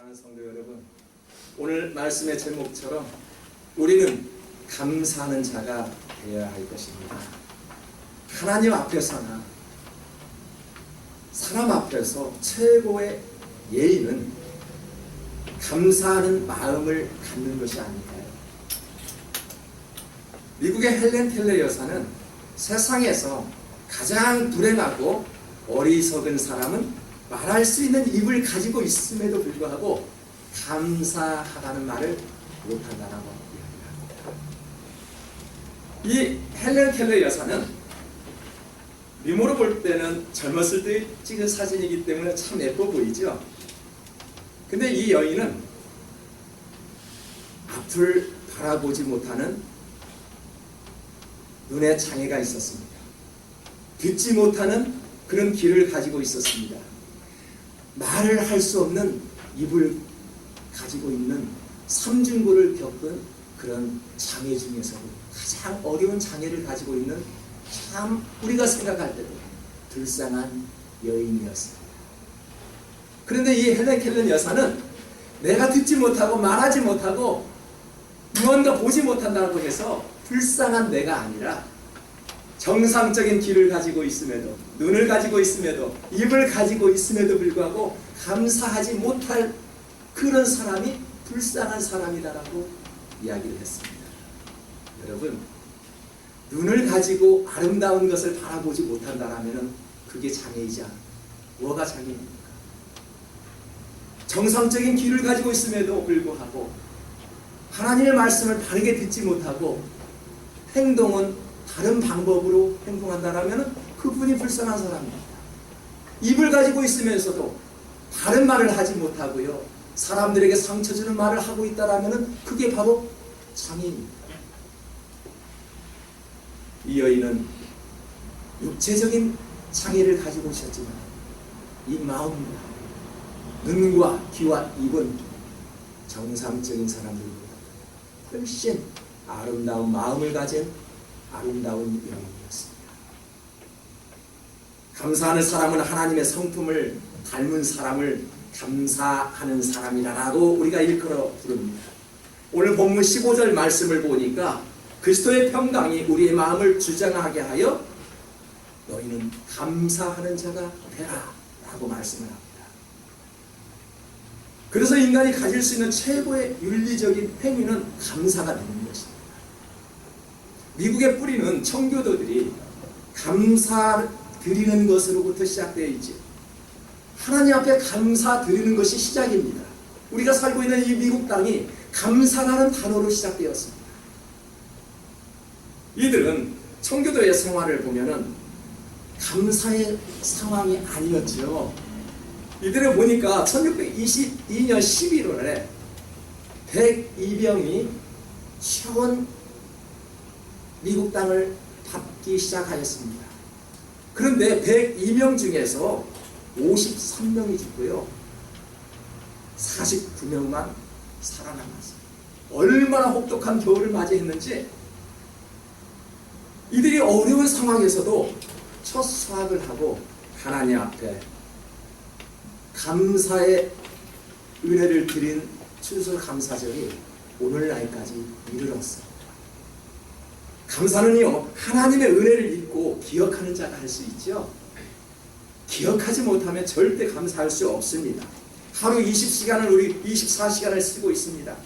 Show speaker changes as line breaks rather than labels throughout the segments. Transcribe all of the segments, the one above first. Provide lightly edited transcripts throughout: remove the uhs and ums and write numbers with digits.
사랑하는 성도 여러분, 오늘 말씀의 제목처럼 우리는 감사하는 자가 되어야 할 것입니다. 하나님 앞에서나 사람 앞에서 최고의 예의는 감사하는 마음을 갖는 것이 아닐까요? 미국의 헬렌 켈러 여사는 세상에서 가장 불행하고 어리석은 사람은 말할 수 있는 입을 가지고 있음에도 불구하고 감사하다는 말을 못한다라고 이야기합니다. 이 헬렌 켈러 여사는 미모로 볼 때는 젊었을 때 찍은 사진이기 때문에 참 예뻐 보이죠. 근데 이 여인은 앞을 바라보지 못하는 눈에 장애가 있었습니다. 듣지 못하는 그런 귀를 가지고 있었습니다. 말을 할 수 없는 입을 가지고 있는 삼중고를 겪은 그런 장애 중에서도 가장 어려운 장애를 가지고 있는 참 우리가 생각할 때도 불쌍한 여인이었습니다. 그런데 이 헬렌 켈러 여사는 내가 듣지 못하고 말하지 못하고 무언가 보지 못한다고 해서 불쌍한 내가 아니라 정상적인 귀를 가지고 있음에도 눈을 가지고 있음에도 입을 가지고 있음에도 불구하고 감사하지 못할 그런 사람이 불쌍한 사람이다라고 이야기를 했습니다. 여러분, 눈을 가지고 아름다운 것을 바라보지 못한다라면 그게 장애이지 않아. 뭐가 장애입니까? 정상적인 귀를 가지고 있음에도 불구하고 하나님의 말씀을 바르게 듣지 못하고 행동은 다른 방법으로 행동한다라면 그분이 불쌍한 사람입니다. 입을 가지고 있으면서도 다른 말을 하지 못하고요, 사람들에게 상처 주는 말을 하고 있다라면 그게 바로 장애입니다. 이 여인은 육체적인 장애를 가지고 있었지만 이 마음과 눈과 귀와 입은 정상적인 사람들보다 훨씬 아름다운 마음을 가진 아름다운 여인이었습니다. 감사하는 사람은 하나님의 성품을 닮은 사람을 감사하는 사람이라고 우리가 일컬어 부릅니다. 오늘 본문 15절 말씀을 보니까 그리스도의 평강이 우리의 마음을 주장하게 하여 너희는 감사하는 자가 되라 라고 말씀을 합니다. 그래서 인간이 가질 수 있는 최고의 윤리적인 행위는 감사가 되는 것입니다. 미국의 뿌리는 청교도들이 감사 드리는 것으로부터 시작되어 있지. 하나님 앞에 감사 드리는 것이 시작입니다. 우리가 살고 있는 이 미국 땅이 감사라는 단어로 시작되었습니다. 이들은 청교도의 생활을 보면은 감사의 상황이 아니었죠. 이들을 보니까 1622년 11월에 102명이 처음 미국 땅을 밟기 시작하였습니다. 그런데 102명 중에서 53명이 죽고요, 49명만 살아남았습니다. 얼마나 혹독한 겨울을 맞이했는지 이들이 어려운 상황에서도 첫 수학을 하고 하나님 앞에 감사의 은혜를 드린 추수감사절이 오늘날까지 이르렀습니다. 감사는요, 하나님의 은혜를 잊고 기억하는 자가 할 수 있죠. 기억하지 못하면 절대 감사할 수 없습니다. 하루 20시간을 우리 24시간을 쓰고 있습니다.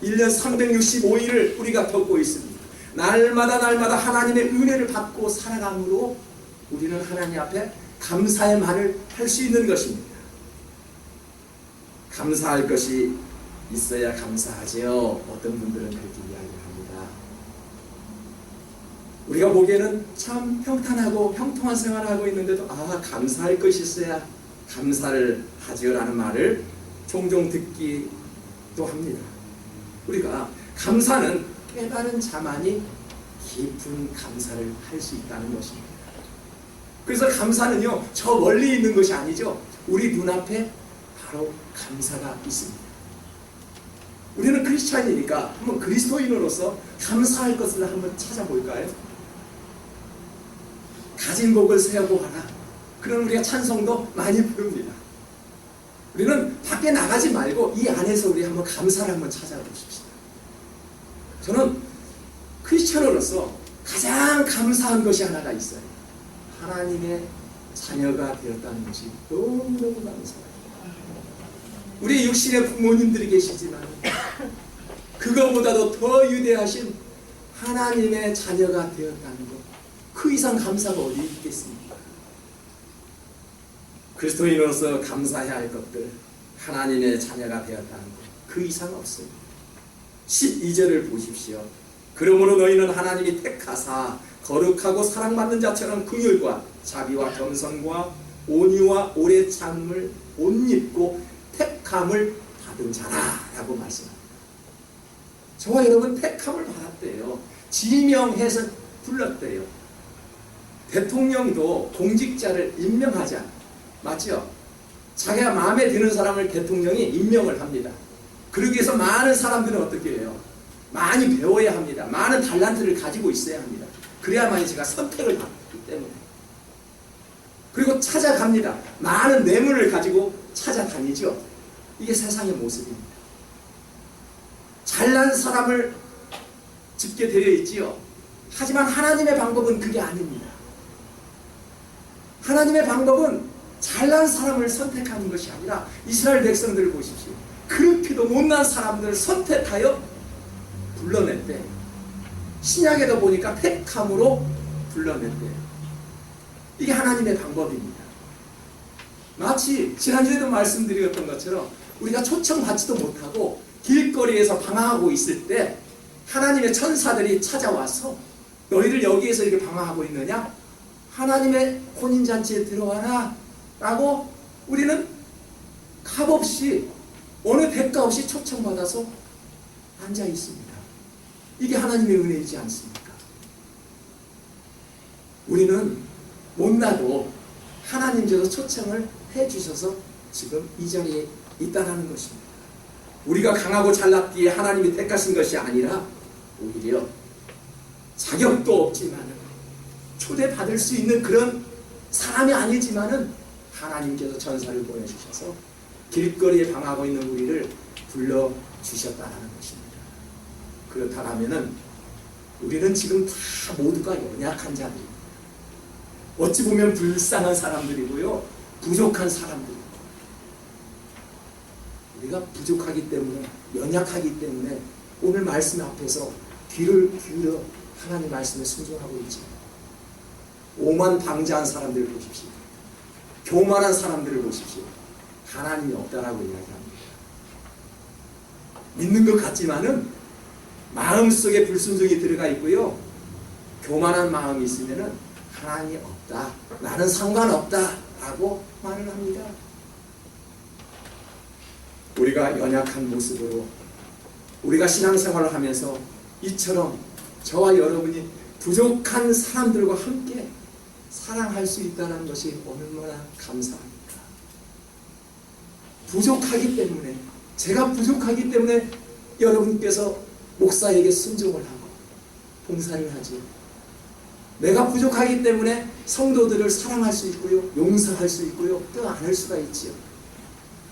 1년 365일을 우리가 겪고 있습니다. 날마다 하나님의 은혜를 받고 살아감으로 우리는 하나님 앞에 감사의 말을 할 수 있는 것입니다. 감사할 것이 있어야 감사하지요. 어떤 분들은 그렇게 이야기합니다. 우리가 보기에는 참 평탄하고 형통한 생활을 하고 있는데도 감사할 것이 있어야 감사를 하지요라는 말을 종종 듣기도 합니다. 우리가 감사는 깨달은 자만이 깊은 감사를 할 수 있다는 것입니다. 그래서 감사는요, 저 멀리 있는 것이 아니죠. 우리 눈앞에 바로 감사가 있습니다. 우리는 크리스찬이니까 한번 그리스도인으로서 감사할 것을 한번 찾아볼까요? 가진 복을 세어보아라. 그런 우리가 찬송도 많이 부릅니다. 우리는 밖에 나가지 말고 이 안에서 우리 한번 감사를 한번 찾아보십시다. 저는 크리스천으로서 가장 감사한 것이 하나가 있어요. 하나님의 자녀가 되었다는 것이 너무너무 감사해요. 우리 육신의 부모님들이 계시지만 그거보다도 더 위대하신 하나님의 자녀가 되었다는 것, 그 이상 감사가 어디 있겠습니까? 그리스도인으로서 감사해야 할 것들, 하나님의 자녀가 되었다는 것, 그 이상 없어요. 12절을 보십시오. 그러므로 너희는 하나님이 택하사 거룩하고 사랑받는 자처럼 긍휼과 자비와 겸손과 온유와 오래 참을 옷 입고 택함을 받은 자라라고 말씀합니다. 저와 여러분 택함을 받았대요. 지명해서 불렀대요. 대통령도 공직자를 임명하자, 맞죠? 자기가 마음에 드는 사람을 대통령이 임명을 합니다. 그러기 위해서 많은 사람들은 어떻게 해요? 많이 배워야 합니다. 많은 달란트를 가지고 있어야 합니다. 그래야만이 제가 선택을 받기 때문에. 그리고 찾아갑니다. 많은 뇌물을 가지고 찾아다니죠. 이게 세상의 모습입니다. 잘난 사람을 집게 되어 있지요. 하지만 하나님의 방법은 그게 아닙니다. 하나님의 방법은 잘난 사람을 선택하는 것이 아니라 이스라엘 백성들을 보십시오. 그렇게도 못난 사람들을 선택하여 불러냈대. 신약에도 보니까 택함으로 불러냈대. 이게 하나님의 방법입니다. 마치 지난주에도 말씀드렸던 것처럼 우리가 초청받지도 못하고 길거리에서 방황하고 있을 때 하나님의 천사들이 찾아와서 너희들 여기에서 이렇게 방황하고 있느냐? 하나님의 혼인잔치에 들어와라 라고 우리는 값없이 어느 대가 없이 초청받아서 앉아 있습니다. 이게 하나님의 은혜이지 않습니까? 우리는 못나도 하나님께서 초청을 해주셔서 지금 이 자리에 있다는 것입니다. 우리가 강하고 잘났기에 하나님이 택하신 것이 아니라 오히려 자격도 없지만 초대받을 수 있는 그런 사람이 아니지만은 하나님께서 천사를 보내주셔서 길거리에 방하고 있는 우리를 불러주셨다는 것입니다. 그렇다면은 우리는 지금 다 모두가 연약한 자들입니다. 어찌 보면 불쌍한 사람들이고요, 부족한 사람들입니다. 우리가 부족하기 때문에, 연약하기 때문에 오늘 말씀 앞에서 귀를 기울여 하나님 말씀에 순종하고 있지. 오만방자한 사람들을 보십시오. 교만한 사람들을 보십시오. 하나님이 없다라고 이야기합니다. 믿는 것 같지만은 마음속에 불순종이 들어가 있고요, 교만한 마음이 있으면은 하나님이 없다, 나는 상관없다 라고 말을 합니다. 우리가 연약한 모습으로 우리가 신앙생활을 하면서 이처럼 저와 여러분이 부족한 사람들과 함께 사랑할 수 있다는 것이 얼마나 감사합니까? 부족하기 때문에, 제가 부족하기 때문에 여러분께서 목사에게 순종을 하고 봉사를 하죠. 내가 부족하기 때문에 성도들을 사랑할 수 있고요, 용서할 수 있고요, 또 안할 수가 있지요.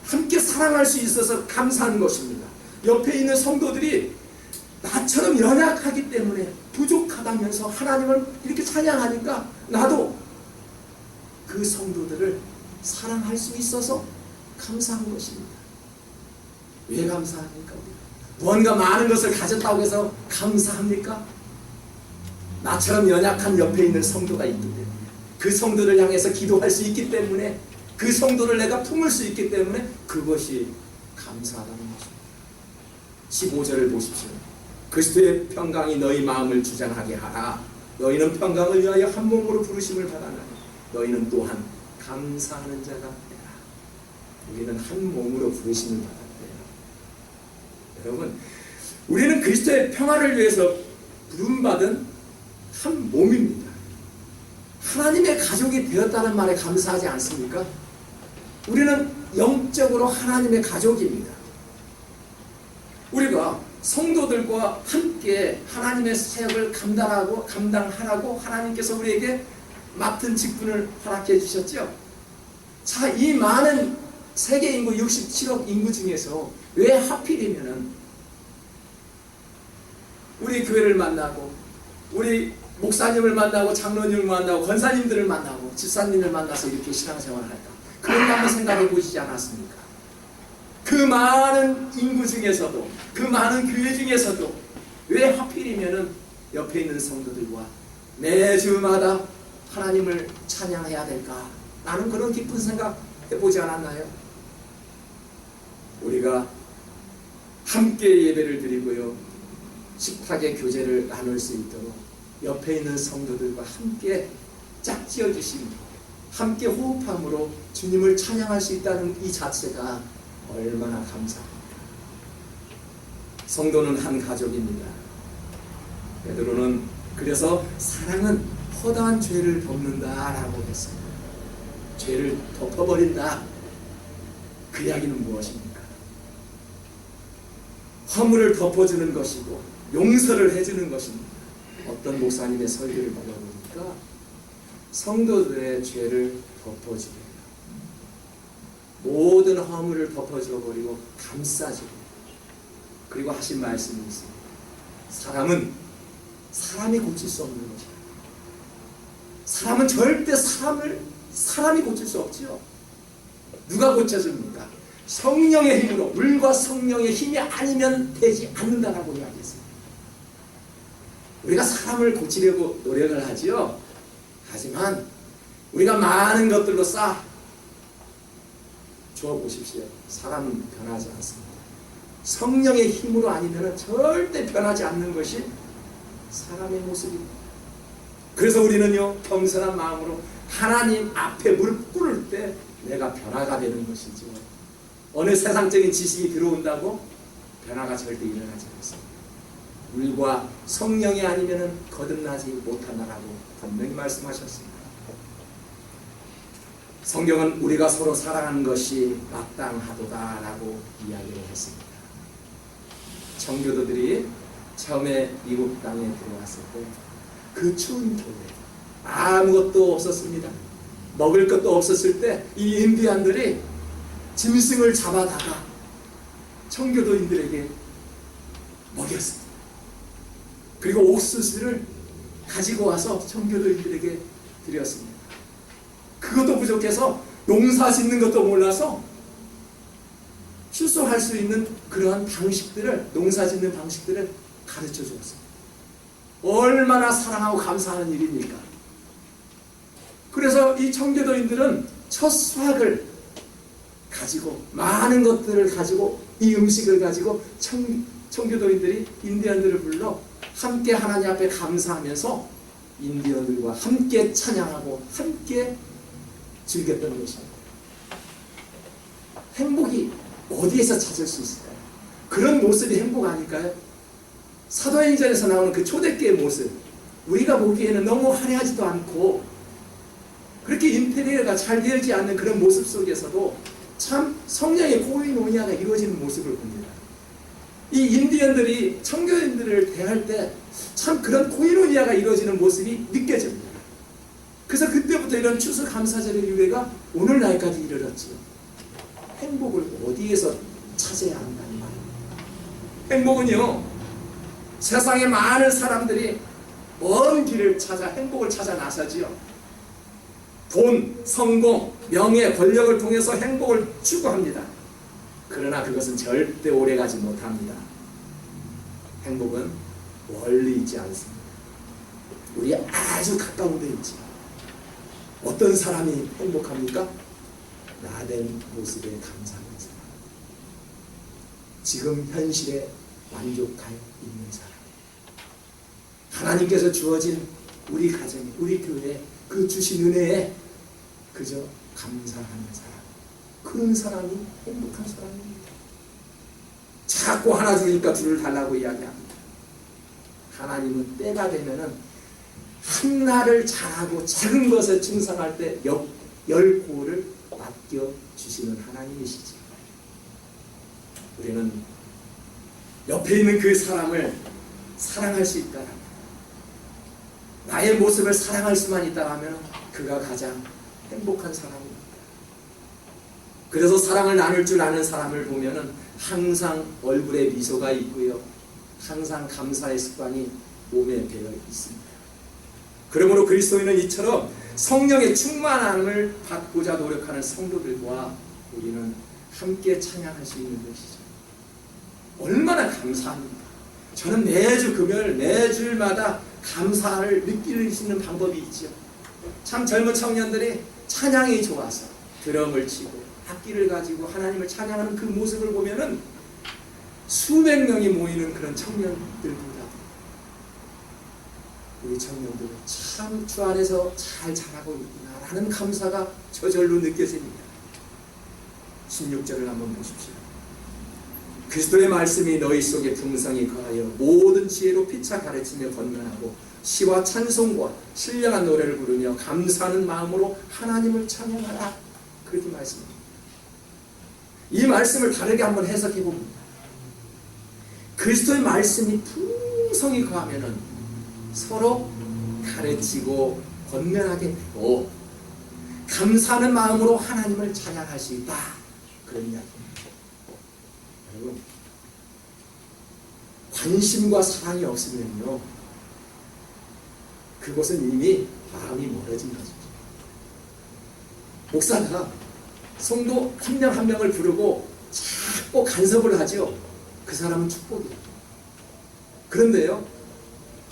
함께 사랑할 수 있어서 감사한 것입니다. 옆에 있는 성도들이 나처럼 연약하기 때문에 부족하다면서 하나님을 이렇게 찬양하니까 나도 그 성도들을 사랑할 수 있어서 감사한 것입니다. 왜 감사합니까? 뭔가 많은 것을 가졌다고 해서 감사합니까? 나처럼 연약한 옆에 있는 성도가 있기 때문에, 그 성도를 향해서 기도할 수 있기 때문에, 그 성도를 내가 품을 수 있기 때문에 그것이 감사하다는 것입니다. 15절을 보십시오. 그리스도의 평강이 너희 마음을 주장하게 하라. 너희는 평강을 위하여 한 몸으로 부르심을 받아나니 너희는 또한 감사하는 자가 되라. 우리는 한 몸으로 부르심을 받았대요. 여러분, 우리는 그리스도의 평화를 위해서 부름받은 한 몸입니다. 하나님의 가족이 되었다는 말에 감사하지 않습니까? 우리는 영적으로 하나님의 가족입니다. 우리가 성도들과 함께 하나님의 사역을 감당하라고 하나님께서 우리에게 맡은 직분을 허락해 주셨죠. 자, 이 많은 세계 인구 67억 인구 중에서 왜 하필이면은 우리 교회를 만나고 우리 목사님을 만나고 장로님을 만나고 권사님들을 만나고 집사님을 만나서 이렇게 신앙생활을 할까? 그런 거 한번 생각해 보시지 않았습니까? 그 많은 인구 중에서도 그 많은 교회 중에서도 왜 하필이면은 옆에 있는 성도들과 매주마다 하나님을 찬양해야 될까? 나는 그런 깊은 생각 해보지 않았나요? 우리가 함께 예배를 드리고요, 식탁의 교제를 나눌 수 있도록 옆에 있는 성도들과 함께 짝지어 주시고 함께 호흡함으로 주님을 찬양할 수 있다는 이 자체가 얼마나 감사합니다. 성도는 한 가족입니다. 베드로는 그래서 사랑은 허다한 죄를 덮는다라고 했어요. 죄를 덮어버린다. 그 이야기는 무엇입니까? 허물을 덮어주는 것이고 용서를 해주는 것입니다. 어떤 목사님의 설교를 들어보니까 성도들의 죄를 덮어주고 모든 허물을 덮어줘 버리고 감싸주고, 그리고 하신 말씀이 있습니다. 사람은 사람이 고칠 수 없는 것이다. 사람은 절대 사람이 고칠 수 없지요. 누가 고쳐줍니까? 성령의 힘으로, 물과 성령의 힘이 아니면 되지 않는다라고 이야기했습니다. 우리가 사람을 고치려고 노력을 하지요. 하지만 우리가 많은 것들로 주어 보십시오. 사람은 변하지 않습니다. 성령의 힘으로 아니면 절대 변하지 않는 것이 사람의 모습입니다. 그래서 우리는요, 겸손한 마음으로 하나님 앞에 무릎 꿇을 때 내가 변화가 되는 것이죠. 어느 세상적인 지식이 들어온다고 변화가 절대 일어나지 않습니다. 물과 성령이 아니면 거듭나지 못한다라고 분명히 말씀하셨습니다. 성경은 우리가 서로 사랑하는 것이 마땅하도다라고 이야기를 했습니다. 청교도들이 처음에 미국 땅에 들어왔을 때 그 추운 겨울에 아무것도 없었습니다. 먹을 것도 없었을 때 이 인디안들이 짐승을 잡아다가 청교도인들에게 먹였습니다. 그리고 옥수수를 가지고 와서 청교도인들에게 드렸습니다. 그것도 부족해서 농사 짓는 것도 몰라서 추수할 수 있는 그러한 방식들을, 농사 짓는 방식들을 가르쳐 주었습니다. 얼마나 사랑하고 감사하는 일입니까? 그래서 이 청교도인들은 첫 수확을 가지고, 많은 것들을 가지고, 이 음식을 가지고 청교도인들이 인디언들을 불러 함께 하나님 앞에 감사하면서 인디언들과 함께 찬양하고 함께 즐겼던 것입니다. 행복이 어디에서 찾을 수 있을까요? 그런 모습이 행복 아닐까요? 사도행전에서 나오는 그 초대교회의 모습, 우리가 보기에는 너무 화려하지도 않고 그렇게 인테리어가 잘 되어지지 않는 그런 모습 속에서도 참 성령의 코이노니아가 이루어지는 모습을 봅니다. 이 인디언들이 청교인들을 대할 때 참 그런 코이노니아가 이루어지는 모습이 느껴집니다. 그래서 그때부터 이런 추수감사절의 유래가 오늘날까지 이르렀지요. 행복을 어디에서 찾아야 한다는 말입니다. 행복은요, 세상에 많은 사람들이 먼 길을 찾아 행복을 찾아 나서지요. 돈, 성공, 명예, 권력을 통해서 행복을 추구합니다. 그러나 그것은 절대 오래가지 못합니다. 행복은 멀리 있지 않습니다. 우리 아주 가까운 데 있지. 어떤 사람이 행복합니까? 나된 모습에 감사하는 사람, 지금 현실에 만족하여 있는 사람, 하나님께서 주어진 우리 가정에, 우리 교회에 그 주신 은혜에 그저 감사하는 사람, 그런 사람이 행복한 사람입니다. 자꾸 하나 주니까 둘을 달라고 이야기합니다. 하나님은 때가 되면은 한나를 잘하고 작은 것에 충성할 때 열 고를 맡겨주시는 하나님이시지. 우리는 옆에 있는 그 사람을 사랑할 수 있다라면, 나의 모습을 사랑할 수만 있다라면 그가 가장 행복한 사람입니다. 그래서 사랑을 나눌 줄 아는 사람을 보면은 항상 얼굴에 미소가 있고요. 항상 감사의 습관이 몸에 배어 있습니다. 그러므로 그리스도인은 이처럼 성령의 충만함을 받고자 노력하는 성도들과 우리는 함께 찬양할 수 있는 것이죠. 얼마나 감사합니다. 저는 매주 금요일, 매주일마다 감사를 느낄 수 있는 방법이 있죠. 참 젊은 청년들이 찬양이 좋아서 드럼을 치고 악기를 가지고 하나님을 찬양하는 그 모습을 보면은 수백 명이 모이는 그런 청년들보다 우리 청년들은 참 주 안에서 잘 자라고 있구나라는 감사가 저절로 느껴집니다. 16절을 한번 보십시오. 그리스도의 말씀이 너희 속에 풍성히 거하여 모든 지혜로 피차 가르치며 건면하고 시와 찬송과 신령한 노래를 부르며 감사하는 마음으로 하나님을 찬양하라. 그렇게 말씀합니다. 이 말씀을 다르게 한번 해석해 봅니다. 그리스도의 말씀이 풍성히 거하면은 서로 가르치고 권면하게 되고 감사하는 마음으로 하나님을 찬양할 수 있다. 그런 이야기입니다. 여러분, 관심과 사랑이 없으면요, 그것은 이미 마음이 멀어진 거죠. 목사가 성도 한 명 한 명을 부르고 자꾸 간섭을 하죠. 그 사람은 축복이에요. 그런데요,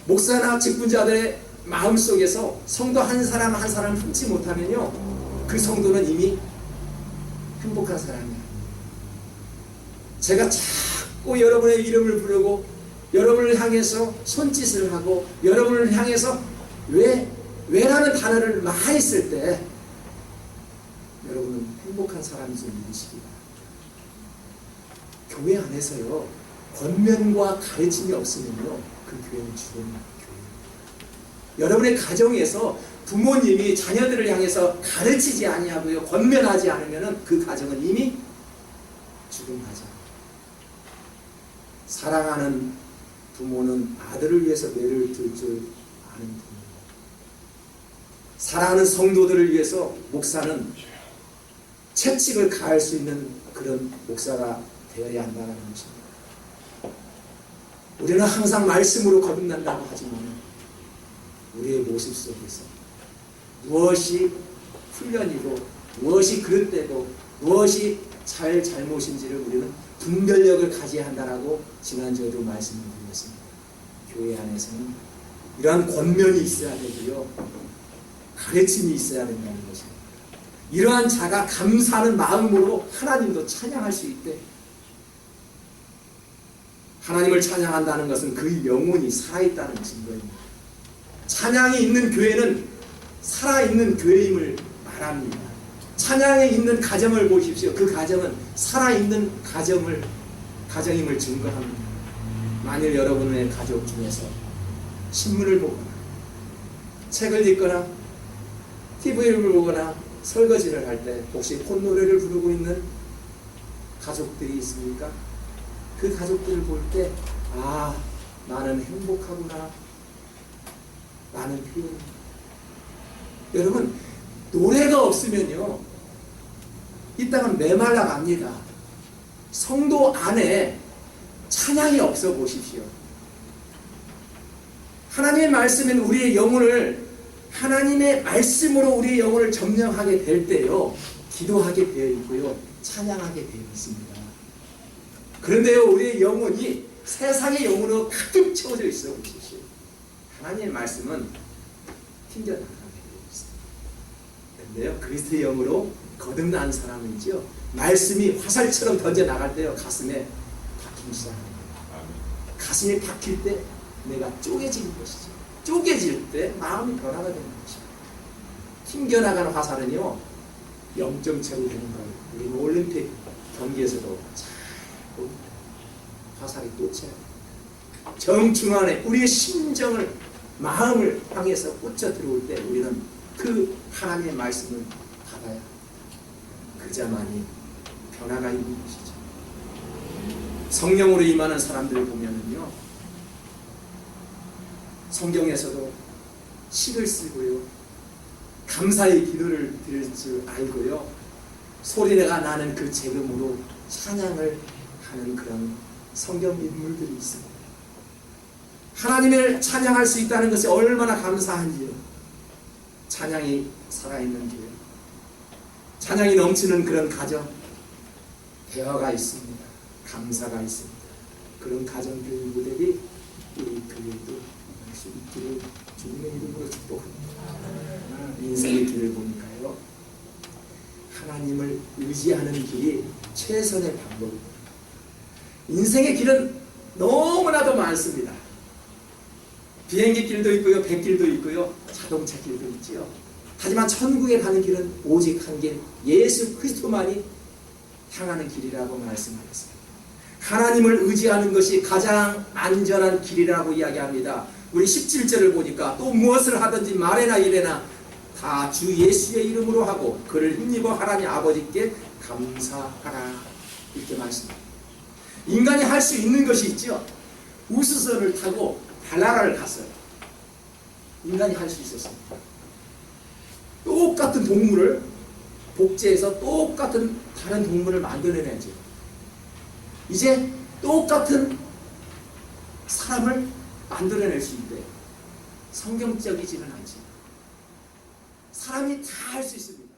목사나 직분자들의 마음속에서 성도 한 사람 한 사람을 품지 못하면요, 그 성도는 이미 행복한 사람이에요. 제가 자꾸 여러분의 이름을 부르고 여러분을 향해서 손짓을 하고 여러분을 향해서 왜라는 단어를 많이 쓸 때 여러분은 행복한 사람인지 믿으시기 바랍니다. 교회 안에서요, 권면과 가르침이 없으면요, 그 교회는 죽은 교회입니다. 여러분의 가정에서 부모님이 자녀들을 향해서 가르치지 아니하고요, 권면하지 않으면 그 가정은 이미 죽은 가정. 사랑하는 부모는 아들을 위해서 매를 들 줄 아는 부모. 사랑하는 성도들을 위해서 목사는 채찍을 가할 수 있는 그런 목사가 되어야 한다는 것입니다. 우리는 항상 말씀으로 거듭난다고 하지만 우리의 모습 속에서 무엇이 훈련이고 무엇이 그릇되고 무엇이 잘못인지를 우리는 분별력을 가져야 한다라고 지난주에도 말씀을 드렸습니다. 교회 안에서는 이러한 권면이 있어야 되고요, 가르침이 있어야 된다는 것입니다. 이러한 자가 감사하는 마음으로 하나님도 찬양할 수 있대. 하나님을 찬양한다는 것은 그 영혼이 살아있다는 증거입니다. 찬양이 있는 교회는 살아있는 교회임을 말합니다. 찬양에 있는 가정을 보십시오. 그 가정은 살아있는 가정임을 증거합니다. 만일 여러분의 가족 중에서 신문을 보거나 책을 읽거나 TV를 보거나 설거지를 할 때 혹시 콧노래를 부르고 있는 가족들이 있습니까? 그 가족들을 볼 때, 아, 나는 행복하구나 라는 표현입니다. 여러분, 노래가 없으면요, 이 땅은 메말라 갑니다. 성도 안에 찬양이 없어 보십시오. 하나님의 말씀은 우리의 영혼을, 하나님의 말씀으로 우리의 영혼을 점령하게 될 때요, 기도하게 되어 있고요, 찬양하게 되어 있습니다. 그런데요, 우리의 영혼이 세상의 영혼으로 가득 채워져 있어 보십시오. 하나님의 말씀은 튕겨나가게 되어 있습니다. 그런데요, 그리스도의 영으로 거듭난 사람은요, 말씀이 화살처럼 던져나갈 때요, 가슴에 박히기 시작합니다. 가슴이 박힐 때 내가 쪼개지는 것이죠. 쪼개질 때 마음이 변화가 되는 것이죠. 튕겨나가는 화살은요, 0점체로 되는 거예요. 우리는 올림픽 경기에서도 자꾸 화살이 꽂혀요. 정중앙에 우리의 심정을, 마음을 향해서 꽂혀 들어올 때 우리는 그 하나님의 말씀을 받아야 그자만이 변화가 있는 것이죠. 성령으로 임하는 사람들을 보면은요, 성경에서도 시를 쓰고요, 감사의 기도를 드릴 줄 알고요, 소리가 나는 그 재금으로 찬양을 하는 그런 성경 인물들이 있습니다. 하나님을 찬양할 수 있다는 것이 얼마나 감사한지요. 찬양이 살아있는 교회, 찬양이 넘치는 그런 가정, 대화가 있습니다. 감사가 있습니다. 그런 가정들 모델이 우리 교회도 할 수 있기를 주님의 이름으로 축복합니다. 인생의 길을 보니까요, 하나님을 의지하는 길이 최선의 방법입니다. 인생의 길은 너무나도 많습니다. 비행기 길도 있고요, 백길도 있고요, 자동차 길도 있지요. 하지만 천국에 가는 길은 오직 한 길, 예수 그리스도만이 향하는 길이라고 말씀하셨습니다. 하나님을 의지하는 것이 가장 안전한 길이라고 이야기합니다. 우리 17절을 보니까 또 무엇을 하든지 말에나 이래나 다 주 예수의 이름으로 하고 그를 힘입어 하나님 아버지께 감사하라, 이렇게 말씀합니다. 인간이 할 수 있는 것이 있죠. 우주선을 타고 달나라를 갔어요. 인간이 할 수 있었습니다. 똑같은 동물을 복제해서 똑같은 다른 동물을 만들어내죠. 이제 똑같은 사람을 만들어낼 수 있대요. 성경적이지는 않지. 사람이 다 할 수 있습니다.